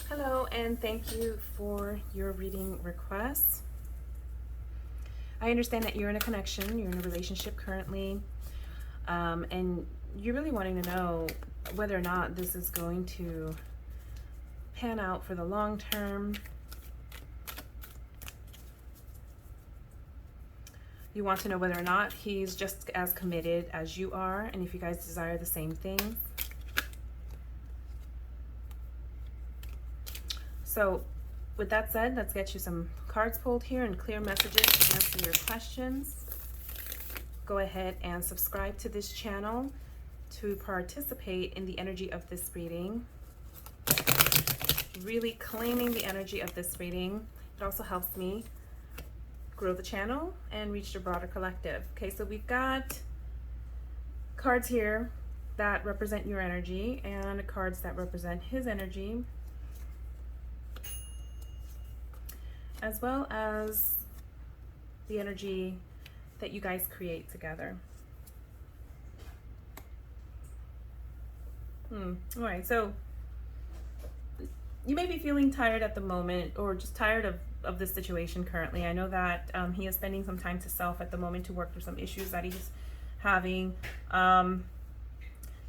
Hello, and thank you for your reading requests. I understand that you're in a connection, you're in a relationship currently, and you're really wanting to know whether or not this is going to pan out for the long term. You want to know whether or not he's just as committed as you are, and if you guys desire the same thing. So with that said, let's get you some cards pulled here and clear messages to answer your questions. Go ahead and subscribe to this channel to participate in the energy of this reading. Really claiming the energy of this reading. It also helps me grow the channel and reach the broader collective. Okay, so we've got cards here that represent your energy and cards that represent his energy, as well as the energy that you guys create together. All right, so you may be feeling tired at the moment, or just tired of this situation currently. I know that he is spending some time to self at the moment to work through some issues that he's having. But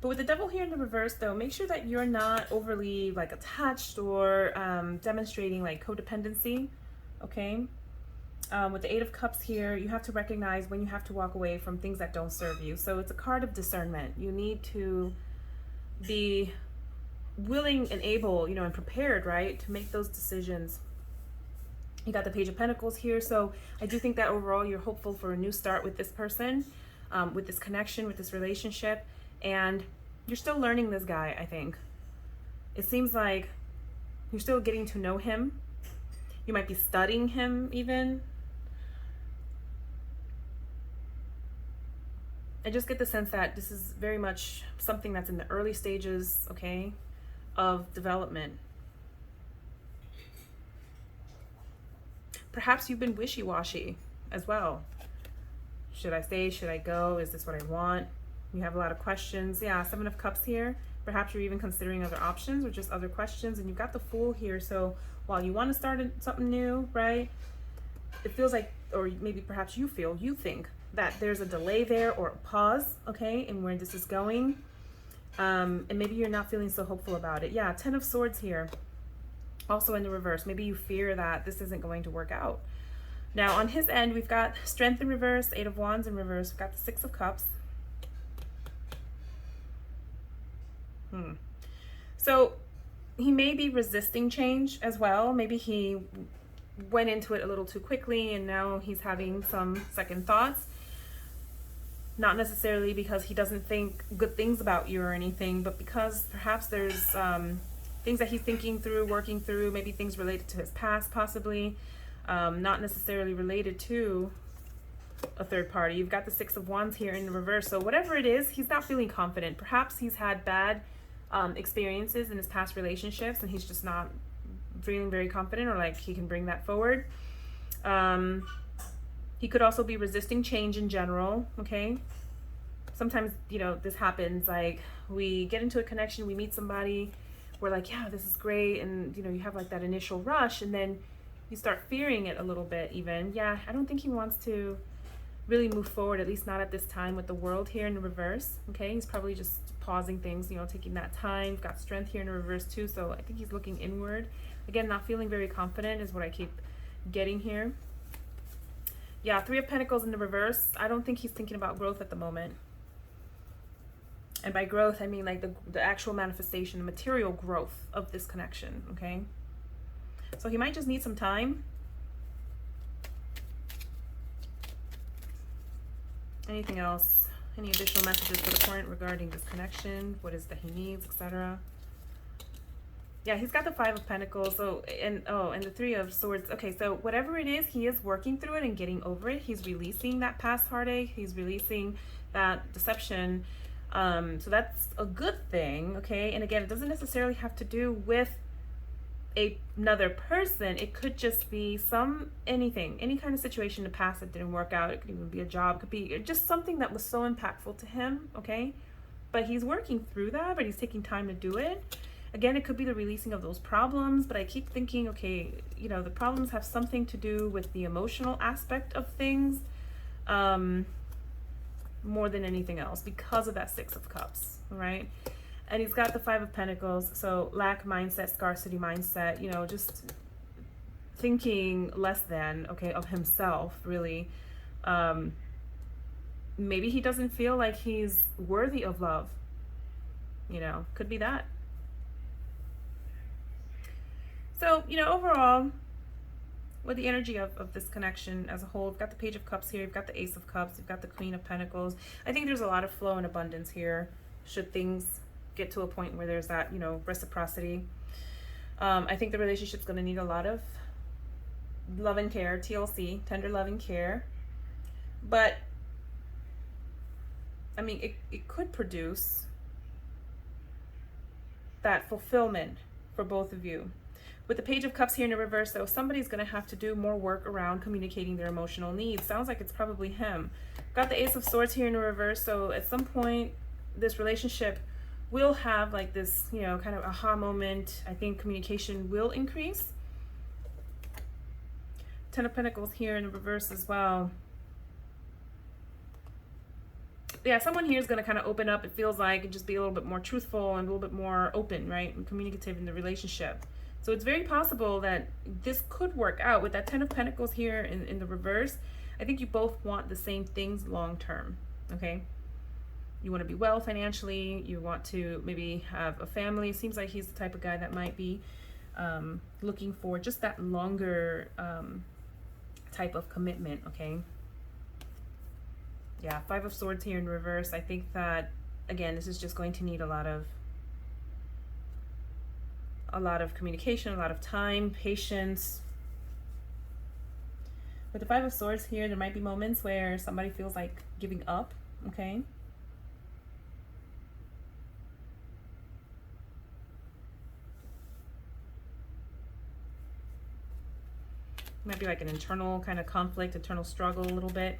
with the devil here in the reverse, though, make sure that you're not overly like attached or demonstrating like codependency. Okay, with the Eight of Cups here, you have to recognize when you have to walk away from things that don't serve you. So it's a card of discernment. You need to be willing and able, and prepared, right, to make those decisions. You got the Page of Pentacles here, so I do think that overall you're hopeful for a new start with this person, with this connection, with this relationship, and you're still learning this guy. I think it seems like you're still getting to know him. You might be studying him even. I just get the sense that this is very much something that's in the early stages, okay, of development. Perhaps you've been wishy-washy as well. Should I stay? Should I go? Is this what I want? You have a lot of questions. Yeah, Seven of Cups here. Perhaps you're even considering other options or just other questions. And you've got the Fool here. So while you want to start something new, right, it feels like, or maybe perhaps you think that there's a delay there or a pause, okay, in where this is going. And maybe you're not feeling so hopeful about it. Yeah, Ten of Swords here. Also in the reverse. Maybe you fear that this isn't going to work out. Now on his end, we've got Strength in reverse, Eight of Wands in reverse. We've got the Six of Cups. So he may be resisting change as well. Maybe he went into it a little too quickly and now he's having some second thoughts. Not necessarily because he doesn't think good things about you or anything, but because perhaps there's things that he's thinking through, working through, maybe things related to his past possibly, not necessarily related to a third party. You've got the Six of Wands here in the reverse. So whatever it is, he's not feeling confident. Perhaps he's had bad experiences in his past relationships and he's just not feeling very confident or like he can bring that forward. He could also be resisting change in general, okay? Sometimes, this happens, like we get into a connection, we meet somebody, we're like, yeah, this is great, and you have like that initial rush, and then you start fearing it a little bit even. Yeah, I don't think he wants to really move forward, at least not at this time, with the World here in the reverse, okay? He's probably just pausing things, taking that time. We've got Strength here in the reverse too, so I think he's looking inward. Again, not feeling very confident is what I keep getting here. Yeah, Three of Pentacles in the reverse. I don't think he's thinking about growth at the moment. And by growth, I mean like the actual manifestation, the material growth of this connection, okay? So he might just need some time. Anything else? Any additional messages for the client regarding this connection? What is it that he needs, etc.? Yeah, he's got the Five of Pentacles, so and the Three of Swords. Okay, so whatever it is, he is working through it and getting over it. He's releasing that past heartache. He's releasing that deception. So that's a good thing, okay? And again, it doesn't necessarily have to do with another person. It could just be any kind of situation in the past that didn't work out. It could even be a job, it could be just something that was so impactful to him, okay? But he's working through that, but he's taking time to do it. Again, it could be the releasing of those problems, but I keep thinking, okay, you know, the problems have something to do with the emotional aspect of things, more than anything else, because of that Six of Cups, right? And he's got the Five of Pentacles, so lack mindset, scarcity mindset, you know, just thinking less than, okay, of himself, really. Maybe he doesn't feel like he's worthy of love, you know, could be that. So, you know, overall, with the energy of this connection as a whole, we've got the Page of Cups here, you've got the Ace of Cups, you've got the Queen of Pentacles. I think there's a lot of flow and abundance here, should things get to a point where there's that, you know, reciprocity. I think the relationship's going to need a lot of love and care, TLC, tender love and care. But, I mean, it could produce that fulfillment for both of you. With the Page of Cups here in the reverse, though, somebody's going to have to do more work around communicating their emotional needs. Sounds like it's probably him. Got the Ace of Swords here in the reverse, so at some point, this relationship will have like this, you know, kind of aha moment. I think communication will increase. Ten of Pentacles here in the reverse as well. Yeah, someone here is going to kind of open up, it feels like, and just be a little bit more truthful and a little bit more open, right, and communicative in the relationship. So it's very possible that this could work out. With that Ten of Pentacles here in the reverse, I think you both want the same things long term, okay? You want to be well financially, you want to maybe have a family. It seems like he's the type of guy that might be looking for just that longer type of commitment, okay? Yeah, Five of Swords here in reverse. I think that, again, this is just going to need a lot of communication, a lot of time, patience. With the Five of Swords here, there might be moments where somebody feels like giving up, okay? Might be like an internal kind of conflict, internal struggle a little bit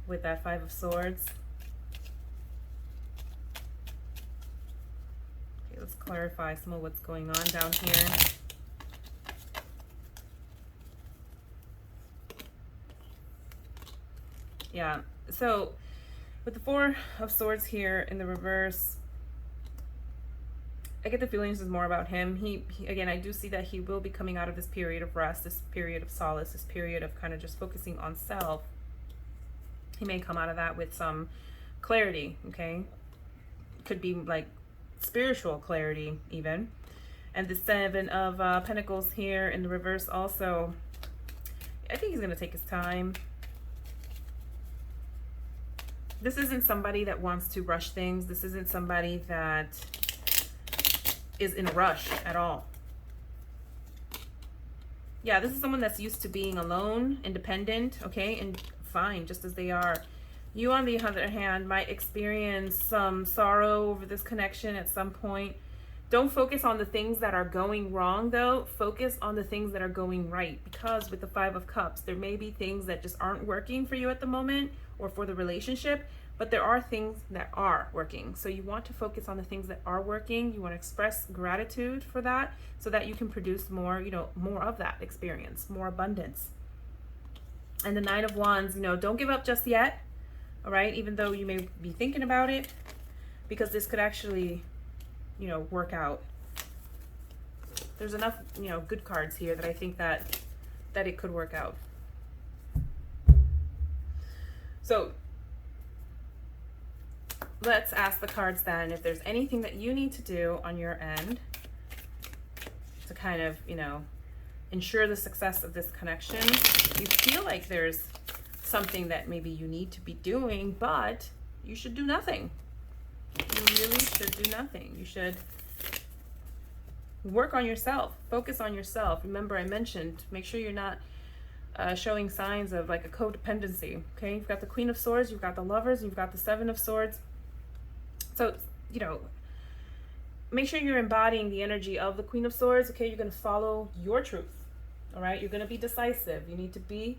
with that Five of Swords. Okay, let's clarify some of what's going on down here. Yeah, so with the Four of Swords here in the reverse, I get the feelings is more about him. He again, I do see that he will be coming out of this period of rest, this period of solace, this period of kind of just focusing on self. He may come out of that with some clarity, okay? Could be like spiritual clarity even. And the Seven of Pentacles here in the reverse also, I think he's going to take his time. This isn't somebody that wants to rush things. This isn't somebody that is in a rush at all. Yeah, this is someone that's used to being alone, independent, okay, and fine, just as they are. You, on the other hand, might experience some sorrow over this connection at some point. Don't focus on the things that are going wrong, though. Focus on the things that are going right, because with the Five of Cups, there may be things that just aren't working for you at the moment or for the relationship, but there are things that are working. So you want to focus on the things that are working. You want to express gratitude for that so that you can produce more, you know, more of that experience, more abundance. And the Nine of Wands, you know, don't give up just yet, all right? Even though you may be thinking about it, because this could actually, you know, work out. There's enough, you know, good cards here that I think that it could work out. So let's ask the cards then if there's anything that you need to do on your end to kind of, you know, ensure the success of this connection. You feel like there's something that maybe you need to be doing, but you should do nothing. You really should do nothing. You should work on yourself. Focus on yourself. Remember, I mentioned, make sure you're not showing signs of like a codependency, okay? You've got the Queen of Swords, you've got the Lovers, you've got the Seven of Swords. So, you know, make sure you're embodying the energy of the Queen of Swords, okay? You're going to follow your truth, all right? You're going to be decisive. You need to be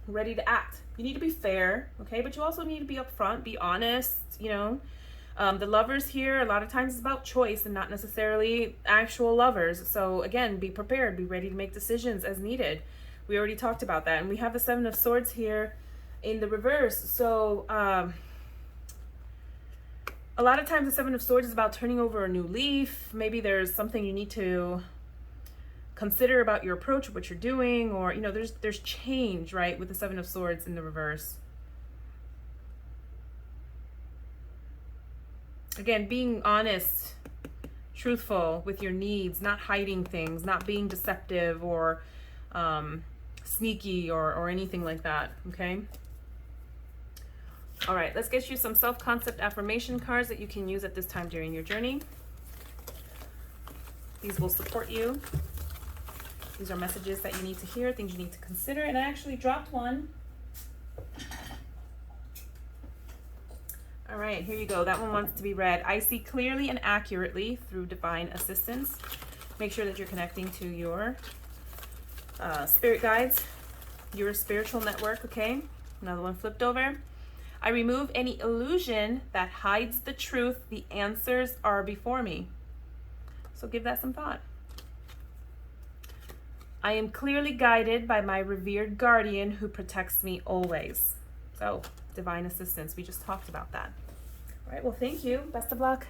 ready to act. You need to be fair, okay? But you also need to be upfront, be honest, you know? The lovers here, a lot of times, is about choice and not necessarily actual lovers. So again, be prepared, be ready to make decisions as needed. We already talked about that. And we have the Seven of Swords here in the reverse. So a lot of times the Seven of Swords is about turning over a new leaf. Maybe there's something you need to consider about your approach, what you're doing, or, you know, there's change, right, with the Seven of Swords in the reverse. Again, being honest, truthful with your needs, not hiding things, not being deceptive or sneaky or anything like that, okay? All right, let's get you some self-concept affirmation cards that you can use at this time during your journey. These will support you. These are messages that you need to hear, things you need to consider, and I actually dropped one. All right, here you go. That one wants to be read. I see clearly and accurately through divine assistance. Make sure that you're connecting to your spirit guides, your spiritual network, okay? Another one flipped over. I remove any illusion that hides the truth. The answers are before me. So give that some thought. I am clearly guided by my revered guardian who protects me always. So, divine assistance. We just talked about that. All right, well, thank you. Best of luck.